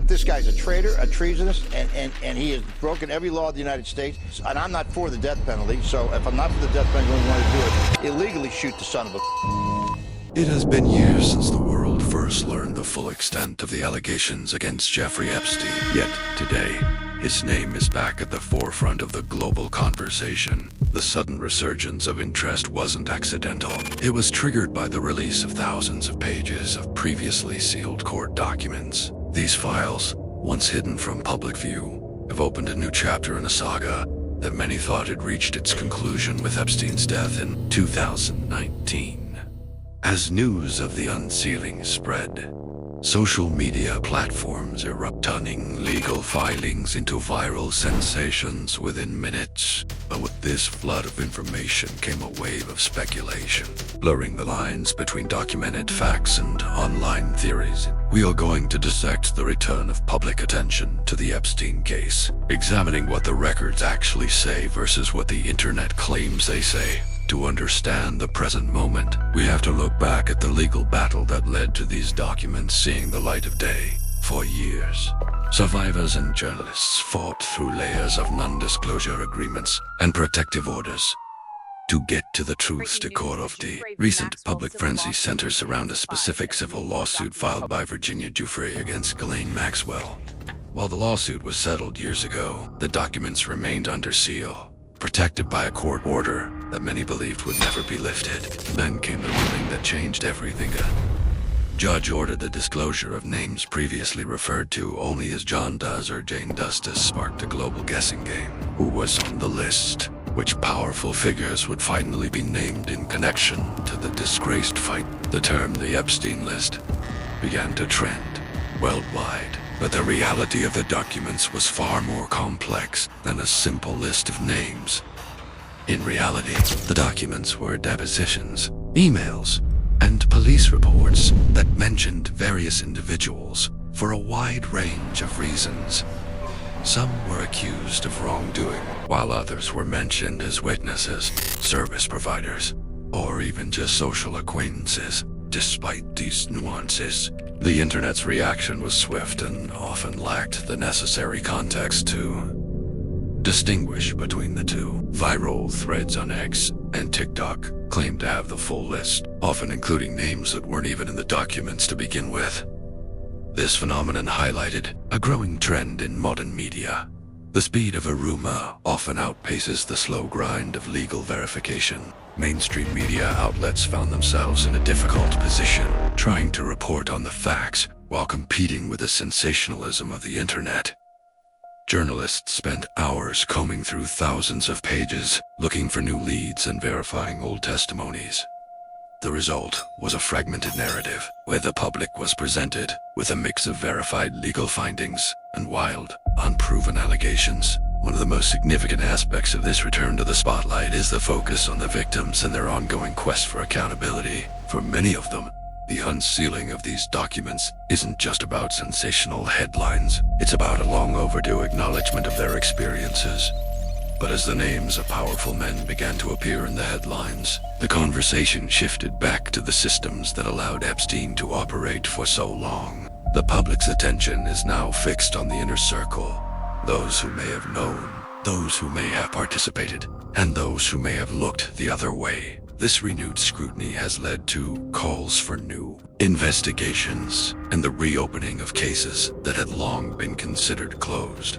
This guy's a traitor, a treasonous, and he has broken every law of the United States. And I'm not for the death penalty, so if I'm not for the death penalty, I want to do it. Illegally shoot the son of a... It has been years since the world first learned the full extent of the allegations against Jeffrey Epstein. Yet today, his name is back at the forefront of the global conversation. The sudden resurgence of interest wasn't accidental. It was triggered by the release of thousands of pages of previously sealed court documents. These files, once hidden from public view, have opened a new chapter in a saga that many thought had reached its conclusion with Epstein's death in 2019. As news of the unsealing spread, social media platforms erupt, turning legal filings into viral sensations within minutes. But with this flood of information came a wave of speculation, blurring the lines between documented facts and online theories. We are going to dissect the return of public attention to the Epstein case, examining what the records actually say versus what the internet claims they say. To understand the present moment, we have to look back at the legal battle that led to these documents seeing the light of day. For years, survivors and journalists fought through layers of non-disclosure agreements and protective orders to get to the truth. The core of the recent public frenzy centers around a specific civil lawsuit filed by Virginia Giuffre against Ghislaine Maxwell. While the lawsuit was settled years ago, the documents remained under seal, protected by a court order that many believed would never be lifted. Then came the ruling that changed everything. A judge ordered the disclosure of names previously referred to only as John Does or Jane Does. Sparked a global guessing game. Who was on the list? Which powerful figures would finally be named in connection to the disgraced fight? The term the Epstein list began to trend worldwide. But the reality of the documents was far more complex than a simple list of names. In reality, the documents were depositions, emails, and police reports that mentioned various individuals for a wide range of reasons. Some were accused of wrongdoing, while others were mentioned as witnesses, service providers, or even just social acquaintances. Despite these nuances, the internet's reaction was swift and often lacked the necessary context to distinguish between the two. Viral threads on X and TikTok claimed to have the full list, often including names that weren't even in the documents to begin with. This phenomenon highlighted a growing trend in modern media. The speed of a rumor often outpaces the slow grind of legal verification. Mainstream media outlets found themselves in a difficult position, trying to report on the facts while competing with the sensationalism of the internet. Journalists spent hours combing through thousands of pages, looking for new leads and verifying old testimonies. The result was a fragmented narrative, where the public was presented with a mix of verified legal findings and wild, unproven allegations. One of the most significant aspects of this return to the spotlight is the focus on the victims and their ongoing quest for accountability. For many of them, the unsealing of these documents isn't just about sensational headlines. It's about a long overdue acknowledgement of their experiences. But as the names of powerful men began to appear in the headlines, the conversation shifted back to the systems that allowed Epstein to operate for so long. The public's attention is now fixed on the inner circle. Those who may have known, those who may have participated, and those who may have looked the other way. This renewed scrutiny has led to calls for new investigations and the reopening of cases that had long been considered closed.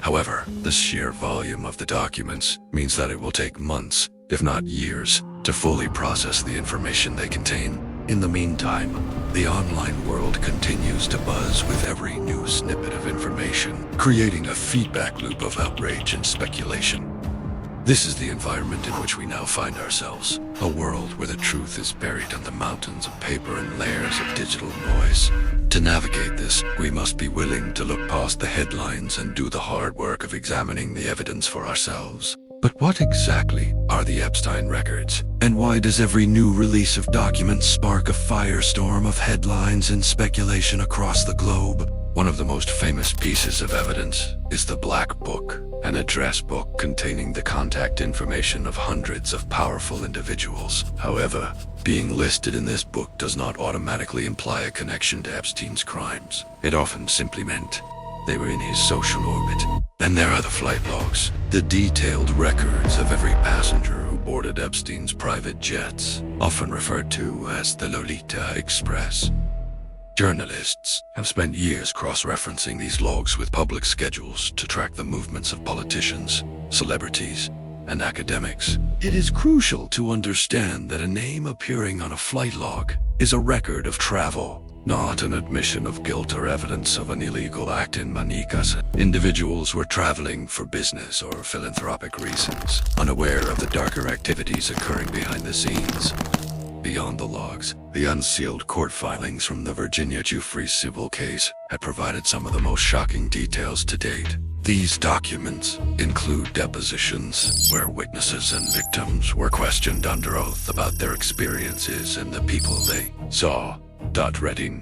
However, the sheer volume of the documents means that it will take months, if not years, to fully process the information they contain. In the meantime, the online world continues to buzz with every new snippet of information, creating a feedback loop of outrage and speculation. This is the environment in which we now find ourselves, a world where the truth is buried under mountains of paper and layers of digital noise. To navigate this, we must be willing to look past the headlines and do the hard work of examining the evidence for ourselves. But what exactly are the Epstein records? And why does every new release of documents spark a firestorm of headlines and speculation across the globe? One of the most famous pieces of evidence is the Black Book, an address book containing the contact information of hundreds of powerful individuals. However, being listed in this book does not automatically imply a connection to Epstein's crimes. It often simply meant they were in his social orbit. Then there are the flight logs, the detailed records of every passenger who boarded Epstein's private jets, often referred to as the Lolita Express. Journalists have spent years cross-referencing these logs with public schedules to track the movements of politicians, celebrities, and academics. It is crucial to understand that a name appearing on a flight log is a record of travel, not an admission of guilt or evidence of an illegal act in Manikas. Individuals were traveling for business or philanthropic reasons, unaware of the darker activities occurring behind the scenes. Beyond the logs, the unsealed court filings from the Virginia Giuffre civil case had provided some of the most shocking details to date. These documents include depositions where witnesses and victims were questioned under oath about their experiences and the people they saw. Reading.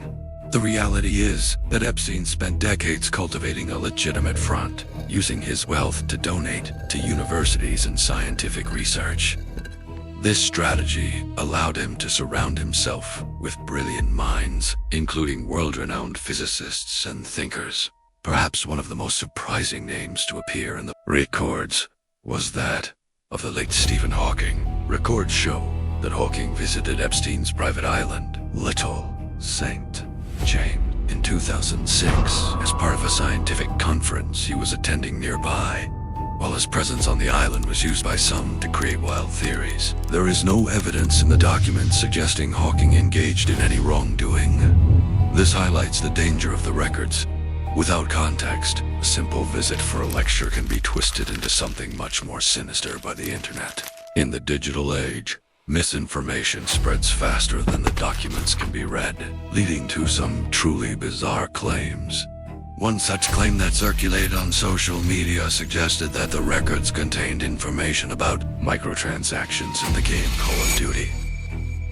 The reality is that Epstein spent decades cultivating a legitimate front, using his wealth to donate to universities and scientific research. This strategy allowed him to surround himself with brilliant minds, including world-renowned physicists and thinkers. Perhaps one of the most surprising names to appear in the records was that of the late Stephen Hawking. Records show that Hawking visited Epstein's private island, Little St. James, in 2006 as part of a scientific conference he was attending nearby. While his presence on the island was used by some to create wild theories, there is no evidence in the documents suggesting Hawking engaged in any wrongdoing. This highlights the danger of the records. Without context, a simple visit for a lecture can be twisted into something much more sinister by the internet. In the digital age, misinformation spreads faster than the documents can be read, leading to some truly bizarre claims. One such claim that circulated on social media suggested that the records contained information about microtransactions in the game Call of Duty.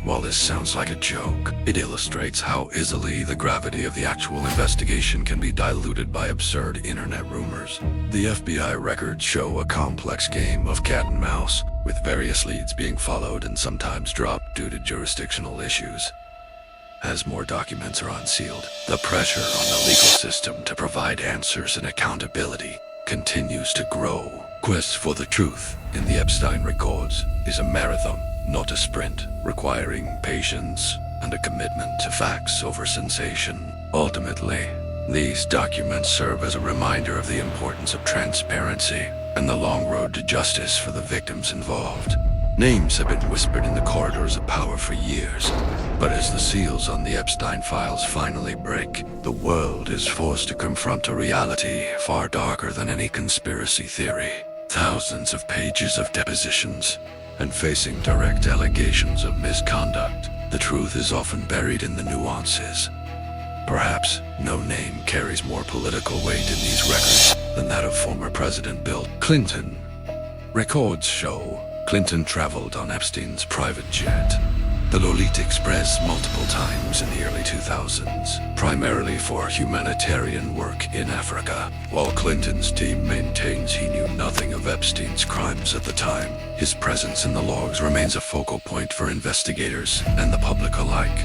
While this sounds like a joke, it illustrates how easily the gravity of the actual investigation can be diluted by absurd internet rumors. The FBI records show a complex game of cat and mouse, with various leads being followed and sometimes dropped due to jurisdictional issues. As more documents are unsealed, the pressure on the legal system to provide answers and accountability continues to grow. Quest for the truth in the Epstein records is a marathon, not a sprint, requiring patience and a commitment to facts over sensation. Ultimately, these documents serve as a reminder of the importance of transparency and the long road to justice for the victims involved. Names have been whispered in the corridors of power for years, but as the seals on the Epstein files finally break, the world is forced to confront a reality far darker than any conspiracy theory. Thousands of pages of depositions, and facing direct allegations of misconduct, the truth is often buried in the nuances. Perhaps no name carries more political weight in these records than that of former President Bill Clinton. Records show Clinton traveled on Epstein's private jet, the Lolita Express, multiple times in the early 2000s, primarily for humanitarian work in Africa. While Clinton's team maintains he knew nothing of Epstein's crimes at the time, his presence in the logs remains a focal point for investigators and the public alike.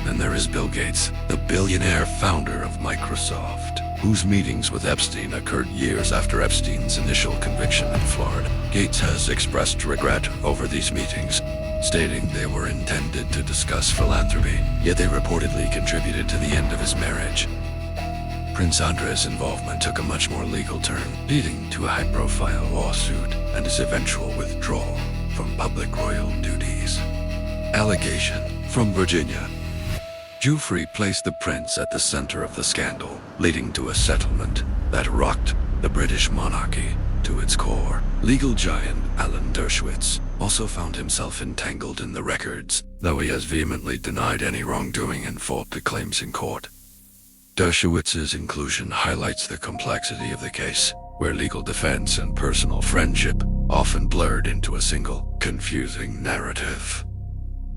Then there is Bill Gates, the billionaire founder of Microsoft, whose meetings with Epstein occurred years after Epstein's initial conviction in Florida. Gates has expressed regret over these meetings, stating they were intended to discuss philanthropy, yet they reportedly contributed to the end of his marriage. Prince Andrei's involvement took a much more legal turn, leading to a high-profile lawsuit and his eventual withdrawal from public royal duties. Allegation from Virginia. Giuffre placed the prince at the center of the scandal, leading to a settlement that rocked the British monarchy to its core. Legal giant Alan Dershowitz also found himself entangled in the records, though he has vehemently denied any wrongdoing and fought the claims in court. Dershowitz's inclusion highlights the complexity of the case, where legal defense and personal friendship often blurred into a single, confusing narrative.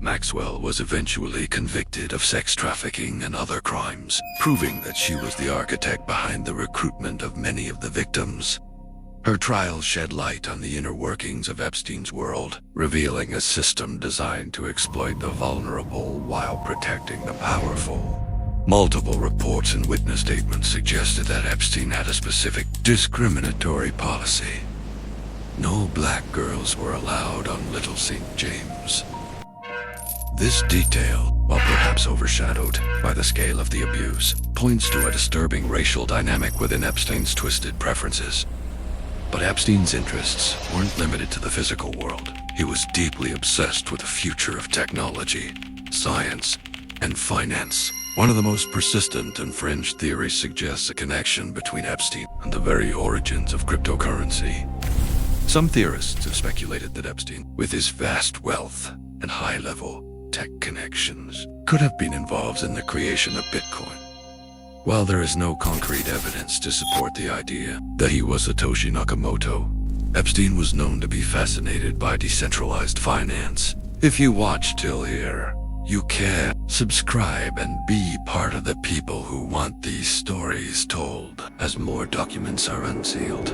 Maxwell was eventually convicted of sex trafficking and other crimes, proving that she was the architect behind the recruitment of many of the victims. Her trial shed light on the inner workings of Epstein's world, revealing a system designed to exploit the vulnerable while protecting the powerful. Multiple reports and witness statements suggested that Epstein had a specific discriminatory policy. No black girls were allowed on Little St. James. This detail, while perhaps overshadowed by the scale of the abuse, points to a disturbing racial dynamic within Epstein's twisted preferences. But Epstein's interests weren't limited to the physical world. He was deeply obsessed with the future of technology, science, and finance. One of the most persistent and fringe theories suggests a connection between Epstein and the very origins of cryptocurrency. Some theorists have speculated that Epstein, with his vast wealth and high-level tech connections, could have been involved in the creation of Bitcoin. While there is no concrete evidence to support the idea that he was Satoshi Nakamoto, Epstein was known to be fascinated by decentralized finance. If you watch till here, you can subscribe and be part of the people who want these stories told. As more documents are unsealed,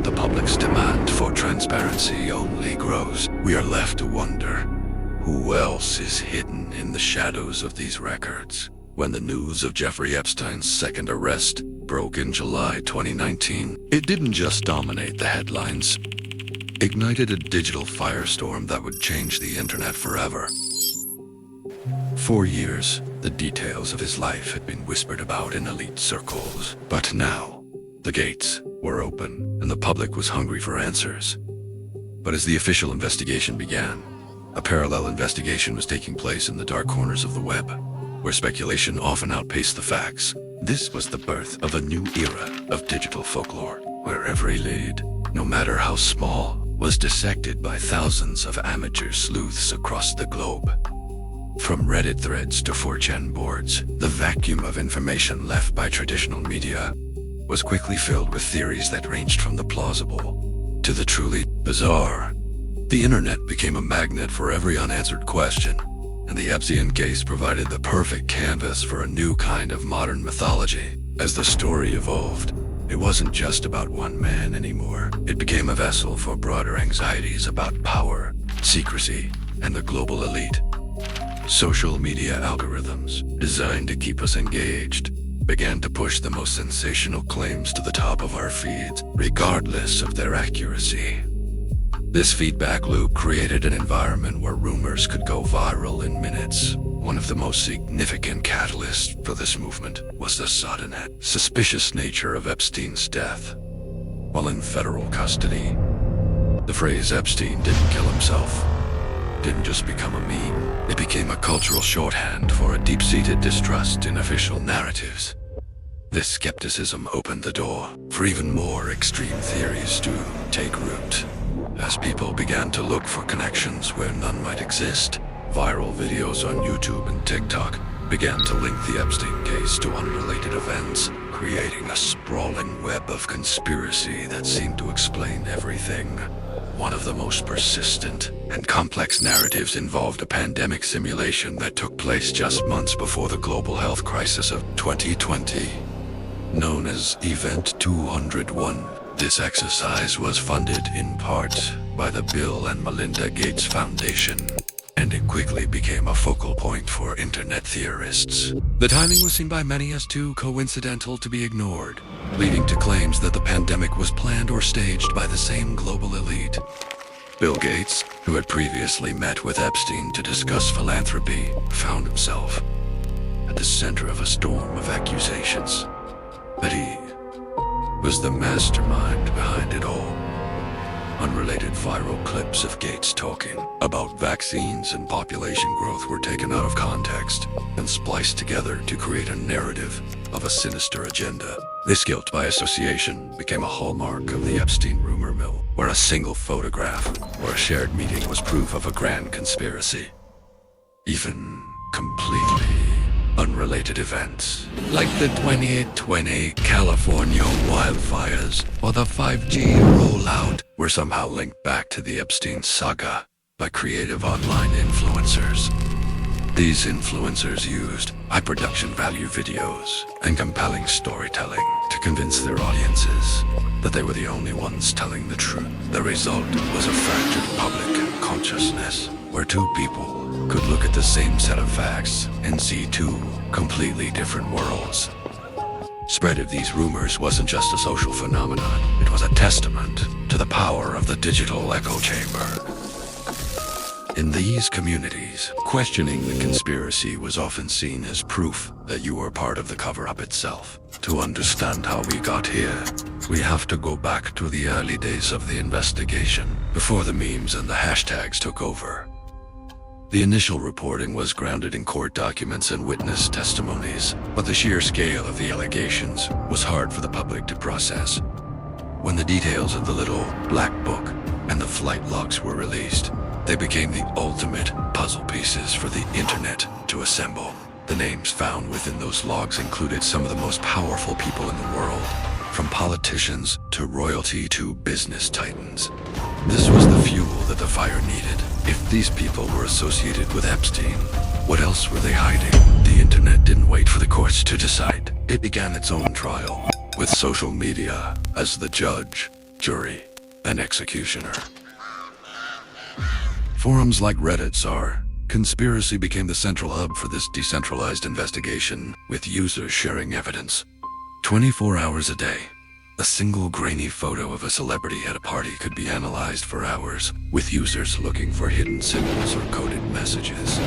the public's demand for transparency only grows. We are left to wonder, who else is hidden in the shadows of these records? When the news of Jeffrey Epstein's second arrest broke in July 2019, it didn't just dominate the headlines. It ignited a digital firestorm that would change the internet forever. For years, the details of his life had been whispered about in elite circles. But now, the gates were open, and the public was hungry for answers. But as the official investigation began, a parallel investigation was taking place in the dark corners of the web, where speculation often outpaced the facts. This was the birth of a new era of digital folklore, where every lead, no matter how small, was dissected by thousands of amateur sleuths across the globe. From Reddit threads to 4chan boards, the vacuum of information left by traditional media was quickly filled with theories that ranged from the plausible to the truly bizarre. The internet became a magnet for every unanswered question, and the Epstein case provided the perfect canvas for a new kind of modern mythology. As the story evolved, it wasn't just about one man anymore. It became a vessel for broader anxieties about power, secrecy, and the global elite. Social media algorithms, designed to keep us engaged, began to push the most sensational claims to the top of our feeds, regardless of their accuracy. This feedback loop created an environment where rumors could go viral in minutes. One of the most significant catalysts for this movement was the sudden, suspicious nature of Epstein's death. While in federal custody, the phrase "Epstein didn't kill himself" didn't just become a meme. It became a cultural shorthand for a deep-seated distrust in official narratives. This skepticism opened the door for even more extreme theories to take root. As people began to look for connections where none might exist, viral videos on YouTube and TikTok began to link the Epstein case to unrelated events, creating a sprawling web of conspiracy that seemed to explain everything. One of the most persistent and complex narratives involved a pandemic simulation that took place just months before the global health crisis of 2020. Known as Event 201, this exercise was funded in part by the Bill and Melinda Gates Foundation, and it quickly became a focal point for internet theorists. The timing was seen by many as too coincidental to be ignored, leading to claims that the pandemic was planned or staged by the same global elite. Bill Gates, who had previously met with Epstein to discuss philanthropy, found himself at the center of a storm of accusations that he was the mastermind behind it all. Unrelated viral clips of Gates talking about vaccines and population growth were taken out of context and spliced together to create a narrative of a sinister agenda. This guilt by association became a hallmark of the Epstein rumor mill, where a single photograph or a shared meeting was proof of a grand conspiracy. Even completely unrelated events, like the 2020 California wildfires or the 5G rollout, were somehow linked back to the Epstein saga by creative online influencers. These influencers used high production value videos and compelling storytelling to convince their audiences that they were the only ones telling the truth. The result was a fractured public consciousness, where two people could look at the same set of facts and see two completely different worlds. Spread of these rumors wasn't just a social phenomenon, it was a testament to the power of the digital echo chamber. In these communities, questioning the conspiracy was often seen as proof that you were part of the cover-up itself. To understand how we got here, we have to go back to the early days of the investigation, before the memes and the hashtags took over. The initial reporting was grounded in court documents and witness testimonies, but the sheer scale of the allegations was hard for the public to process. When the details of the little black book and the flight logs were released, they became the ultimate puzzle pieces for the internet to assemble. The names found within those logs included some of the most powerful people in the world, from politicians to royalty to business titans. This was the fuel that the fire needed. If these people were associated with Epstein, what else were they hiding? The internet didn't wait for the courts to decide. It began its own trial, with social media as the judge, jury, and executioner. Forums like Reddit's Conspiracy became the central hub for this decentralized investigation, with users sharing evidence. 24 hours a day, a single grainy photo of a celebrity at a party could be analyzed for hours, with users looking for hidden symbols or coded messages.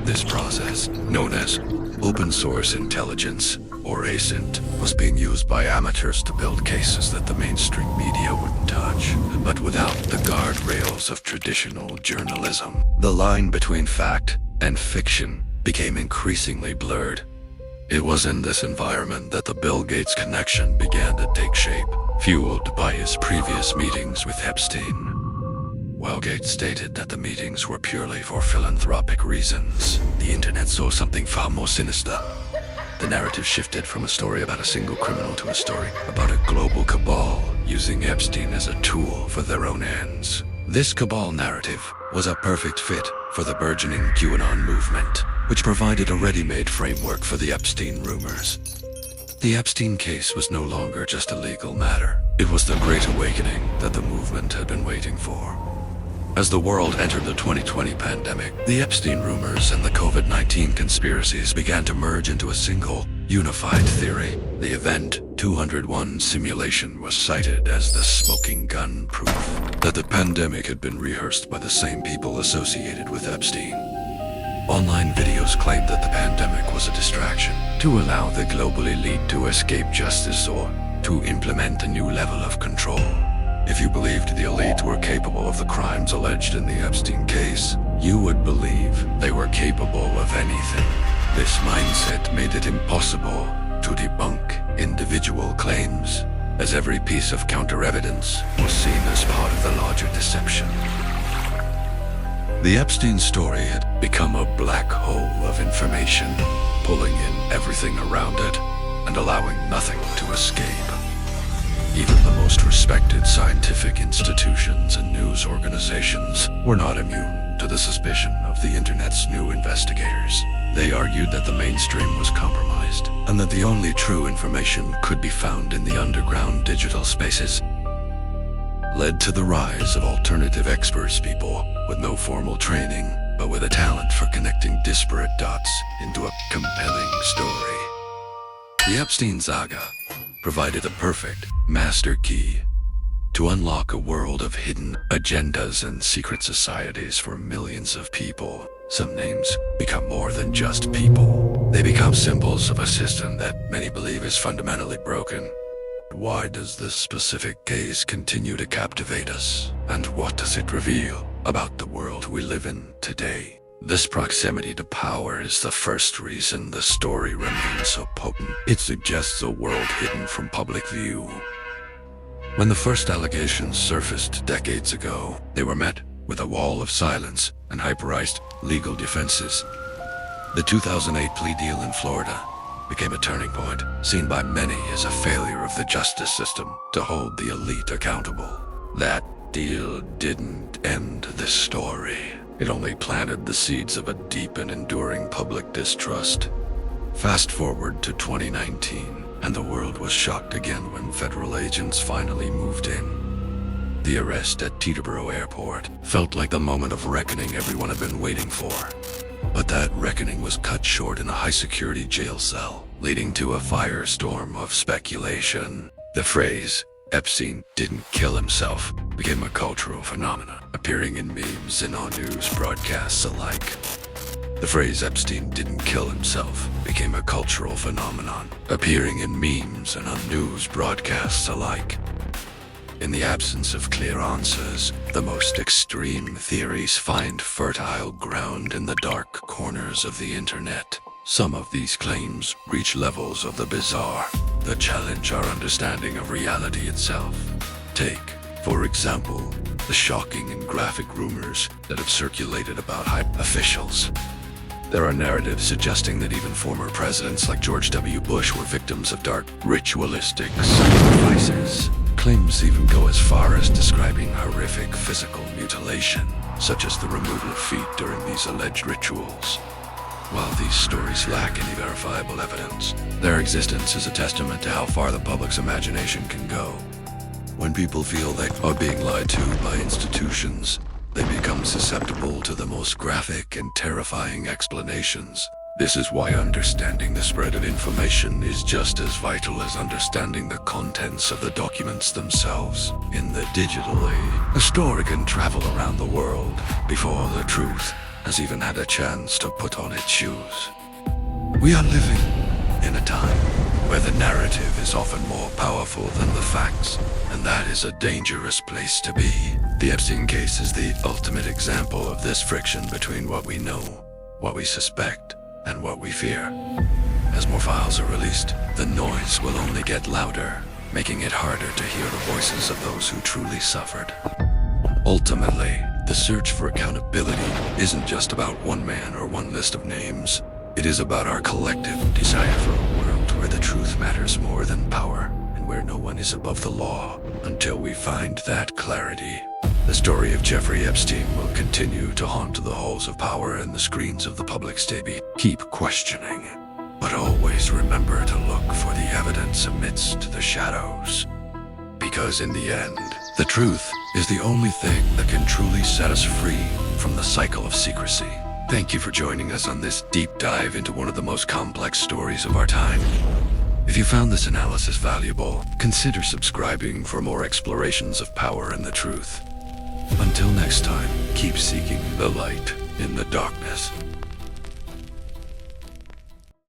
This process, known as open source intelligence, or ASINT, was being used by amateurs to build cases that the mainstream media wouldn't touch, but without the guardrails of traditional journalism. The line between fact and fiction became increasingly blurred. It was in this environment that the Bill Gates connection began to take shape, fueled by his previous meetings with Epstein. While Gates stated that the meetings were purely for philanthropic reasons, the internet saw something far more sinister. The narrative shifted from a story about a single criminal to a story about a global cabal using Epstein as a tool for their own ends. This cabal narrative was a perfect fit for the burgeoning QAnon movement, which provided a ready-made framework for the Epstein rumors. The Epstein case was no longer just a legal matter. It was the great awakening that the movement had been waiting for. As the world entered the 2020 pandemic, the Epstein rumors and the COVID-19 conspiracies began to merge into a single, unified theory. The Event 201 simulation was cited as the smoking gun proof that the pandemic had been rehearsed by the same people associated with Epstein. Online videos claimed that the pandemic was a distraction to allow the global elite to escape justice or to implement a new level of control. If you believed the elite were capable of the crimes alleged in the Epstein case, you would believe they were capable of anything. This mindset made it impossible to debunk individual claims, as every piece of counter-evidence was seen as part of the larger deception. The Epstein story had become a black hole of information, pulling in everything around it and allowing nothing to escape. Even the most respected scientific institutions and news organizations were not immune to the suspicion of the internet's new investigators. They argued that the mainstream was compromised, and that the only true information could be found in the underground digital spaces. Led to the rise of alternative experts, people with no formal training, but with a talent for connecting disparate dots into a compelling story. The Epstein saga provided the perfect master key to unlock a world of hidden agendas and secret societies for millions of people. Some names become more than just people. They become symbols of a system that many believe is fundamentally broken. Why does this specific case continue to captivate us? And what does it reveal about the world we live in today? This proximity to power is the first reason the story remains so potent. It suggests a world hidden from public view. When the first allegations surfaced decades ago, they were met with a wall of silence and hyperized legal defenses. The 2008 plea deal in Florida became a turning point, seen by many as a failure of the justice system to hold the elite accountable. That deal didn't end the story. It only planted the seeds of a deep and enduring public distrust. Fast forward to 2019, and the world was shocked again when federal agents finally moved in. The arrest at Teterboro Airport felt like the moment of reckoning everyone had been waiting for. But that reckoning was cut short in a high-security jail cell, leading to a firestorm of speculation. The phrase, "Epstein didn't kill himself," became a cultural phenomenon, appearing in memes and on news broadcasts alike. The phrase "Epstein didn't kill himself" became a cultural phenomenon, appearing in memes and on news broadcasts alike. In the absence of clear answers, the most extreme theories find fertile ground in the dark corners of the internet. Some of these claims reach levels of the bizarre that challenge our understanding of reality itself. Take, for example, the shocking and graphic rumors that have circulated about high officials. There are narratives suggesting that even former presidents like George W. Bush were victims of dark, ritualistic sacrifices. Claims even go as far as describing horrific physical mutilation, such as the removal of feet during these alleged rituals. While these stories lack any verifiable evidence, their existence is a testament to how far the public's imagination can go. When people feel they are being lied to by institutions, they become susceptible to the most graphic and terrifying explanations. This is why understanding the spread of information is just as vital as understanding the contents of the documents themselves. In the digital age, a story can travel around the world before the truth has even had a chance to put on its shoes. We are living in a time where the narrative is often more powerful than the facts, and that is a dangerous place to be. The Epstein case is the ultimate example of this friction between what we know, what we suspect, and what we fear. As more files are released, the noise will only get louder, making it harder to hear the voices of those who truly suffered. Ultimately, the search for accountability isn't just about one man or one list of names. It is about our collective desire for a world where the truth matters more than power, and where no one is above the law. Until we find that clarity, the story of Jeffrey Epstein will continue to haunt the halls of power and the screens of the public stage. Keep questioning, but always remember to look for the evidence amidst the shadows. Because in the end, the truth is the only thing that can truly set us free from the cycle of secrecy. Thank you for joining us on this deep dive into one of the most complex stories of our time. If you found this analysis valuable, consider subscribing for more explorations of power and the truth. Until next time, keep seeking the light in the darkness.